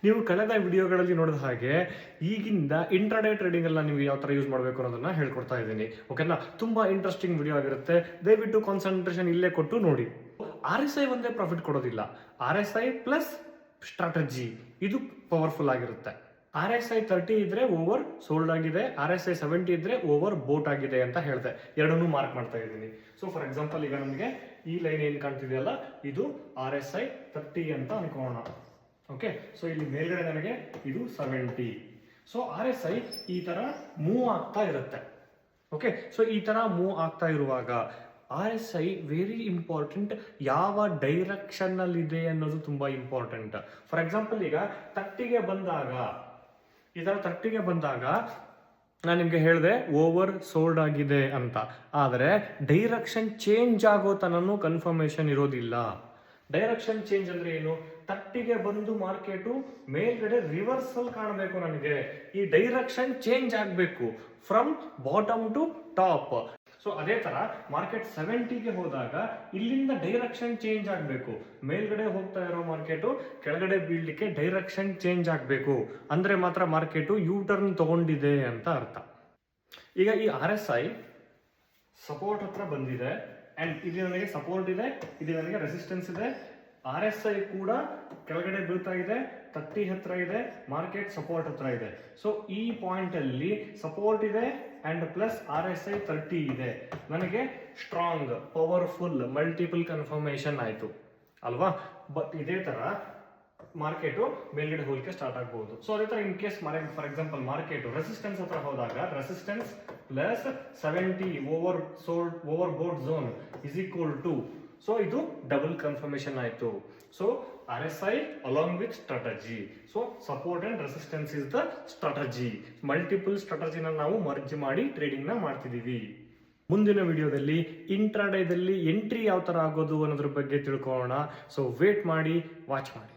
ನೀವು ಕಳೆದ ವಿಡಿಯೋಗಳಲ್ಲಿ ನೋಡಿದ ಹಾಗೆ ಈಗಿಂದ ಇಂಟ್ರಾಡೇ ಟ್ರೇಡಿಂಗ್ ಎಲ್ಲ ನೀವು ಯಾವ ತರ ಯೂಸ್ ಮಾಡಬೇಕು ಅನ್ನೋದನ್ನ ಹೇಳ್ಕೊಡ್ತಾ ಇದ್ದೀನಿ. ಓಕೆನಾ? ತುಂಬಾ ಇಂಟ್ರೆಸ್ಟಿಂಗ್ ವಿಡಿಯೋ ಆಗಿರುತ್ತೆ. ದಯವಿಟ್ಟು ಕಾನ್ಸಂಟ್ರೇಷನ್ ಇಲ್ಲೇ ಕೊಟ್ಟು ನೋಡಿ. RSI ಒಂದೇ ಪ್ರಾಫಿಟ್ ಕೊಡೋದಿಲ್ಲ. RSI ಪ್ಲಸ್ ಸ್ಟ್ರಾಟಜಿ ಇದು ಪವರ್ಫುಲ್ ಆಗಿರುತ್ತೆ. RSI 30 ಇದ್ರೆ ಓವರ್ ಸೋಲ್ಡ್ ಆಗಿದೆ, RSI 70 ಇದ್ರೆ ಓವರ್ ಬೋಟ್ ಆಗಿದೆ ಅಂತ ಹೇಳ್ದೆ. ಎರಡನ್ನೂ ಮಾರ್ಕ್ ಮಾಡ್ತಾ ಇದ್ದೀನಿ. ಸೊ ಫಾರ್ ಎಕ್ಸಾಂಪಲ್ ಈಗ ನಮಗೆ ಈ ಲೈನ್ ಏನ್ ಕಾಣ್ತಿದೆಯಲ್ಲ ಇದು RSI 30 ಅಂತ ಅನ್ಕೋಣ. ಓಕೆ, ಸೊ ಇಲ್ಲಿ ಮೇಲ್ಗಡೆ ನನಗೆ ಇದು 70. ಸೊ RSI ಈ ತರ ಮೂವ್ ಆಗ್ತಾ ಇರುತ್ತೆ. ಓಕೆ, ಸೊ ಈ ತರ ಮೂವ್ ಆಗ್ತಾ ಇರುವಾಗ RSI ವೆರಿ ಇಂಪಾರ್ಟೆಂಟ್. ಯಾವ ಡೈರೆಕ್ಷನ್ ಅಲ್ಲಿ ಇದೆ ಅನ್ನೋದು ತುಂಬಾ ಇಂಪಾರ್ಟೆಂಟ್. ಫಾರ್ ಎಕ್ಸಾಂಪಲ್ ಈಗ 30ಗೆ ಬಂದಾಗ ಈ ತರ 30ಗೆ ಬಂದಾಗ ನಾನು ನಿಮ್ಗೆ ಹೇಳಿದೆ ಓವರ್ ಸೋಲ್ಡ್ ಆಗಿದೆ ಅಂತ. ಆದರೆ ಡೈರೆಕ್ಷನ್ ಚೇಂಜ್ ಆಗೋ ತನೂ ಕನ್ಫರ್ಮೇಶನ್ ಇರೋದಿಲ್ಲ. ಡೈರೆಕ್ಷನ್ ಚೇಂಜ್ ಅಂದ್ರೆ ಏನು? 30ಗೆ ಬಂದು ಮಾರ್ಕೆಟು ಮೇಲ್ಗಡೆ ರಿವರ್ಸಲ್ ಕಾಣಬೇಕು. ನನಗೆ ಈ ಡೈರೆಕ್ಷನ್ ಚೇಂಜ್ ಆಗಬೇಕು from bottom to top. So ಅದೇ ತರ ಮಾರ್ಕೆಟ್ 70ಗೆ ಹೋದಾಗ ಇಲ್ಲಿಂದ ಡೈರೆಕ್ಷನ್ ಚೇಂಜ್ ಆಗಬೇಕು. ಮೇಲ್ಗಡೆ ಹೋಗ್ತಾ ಇರೋ ಮಾರ್ಕೆಟು ಕೆಳಗಡೆ ಬೀಳ್ಲಿಕ್ಕೆ ಡೈರೆಕ್ಷನ್ ಚೇಂಜ್ ಆಗಬೇಕು. ಅಂದ್ರೆ ಮಾತ್ರ ಮಾರ್ಕೆಟು ಯೂ ಟರ್ನ್ ತಗೊಂಡಿದೆ ಅಂತ ಅರ್ಥ. ಈಗ ಈ RSI ಸಪೋರ್ಟ್ ಹತ್ರ ಬಂದಿದೆ ಅಂಡ್ ಇಲ್ಲಿ ನನಗೆ ಸಪೋರ್ಟ್ ಇದೆ, ಇಲ್ಲಿ ನನಗೆ ರೆಸಿಸ್ಟೆನ್ಸ್ ಇದೆ. RSI ಕೂಡ ಕೆಳಗಡೆ ಬೀಳ್ತಾ ಇದೆ, 30 ಹತ್ರ ಇದೆ, ಮಾರ್ಕೆಟ್ ಸಪೋರ್ಟ್ ಹತ್ರ ಇದೆ. ಸೊ ಈ ಪಾಯಿಂಟ್ ಅಲ್ಲಿ ಸಪೋರ್ಟ್ ಇದೆ ಅಂಡ್ ಪ್ಲಸ್ RSI 30 ಇದೆ. ನನಗೆ ಸ್ಟ್ರಾಂಗ್ ಪವರ್ಫುಲ್ ಮಲ್ಟಿಪಲ್ ಕನ್ಫರ್ಮೇಶನ್ ಆಯ್ತು ಅಲ್ವಾ? ಬಟ್ ಇದೇ ತರ ಮಾರ್ಕೆಟು ಮೇಲ್ಗಡೆ ಹೋಲಿಕೆ ಸ್ಟಾರ್ಟ್ ಆಗಬಹುದು. ಸೊ ಅದೇ ತರ in case for example market resistance ಹತ್ರ ಹೋದಾಗ resistance plus 70 over sold over bought zone is equal to, so ಇದು ಡಬಲ್ ಕನ್ಫರ್ಮೇಶನ್ ಆಯ್ತು. So RSI along with strategy. So support and resistance is the strategy. Multiple ಸ್ಟ್ರಾಟಜಿನ ನಾವು merge ಮಾಡಿ trading ನ ಮಾಡ್ತಿದೀವಿ. ಮುಂದಿನ ವಿಡಿಯೋದಲ್ಲಿ ಇಂಟ್ರಾಡೇದಲ್ಲಿ ಎಂಟ್ರಿ ಯಾವ ತರ ಆಗೋದು ಅನ್ನೋದ್ರ ಬಗ್ಗೆ ತಿಳ್ಕೊಳ್ಳೋಣ. ಸೊ ವೇಟ್ ಮಾಡಿ, ವಾಚ್ ಮಾಡಿ.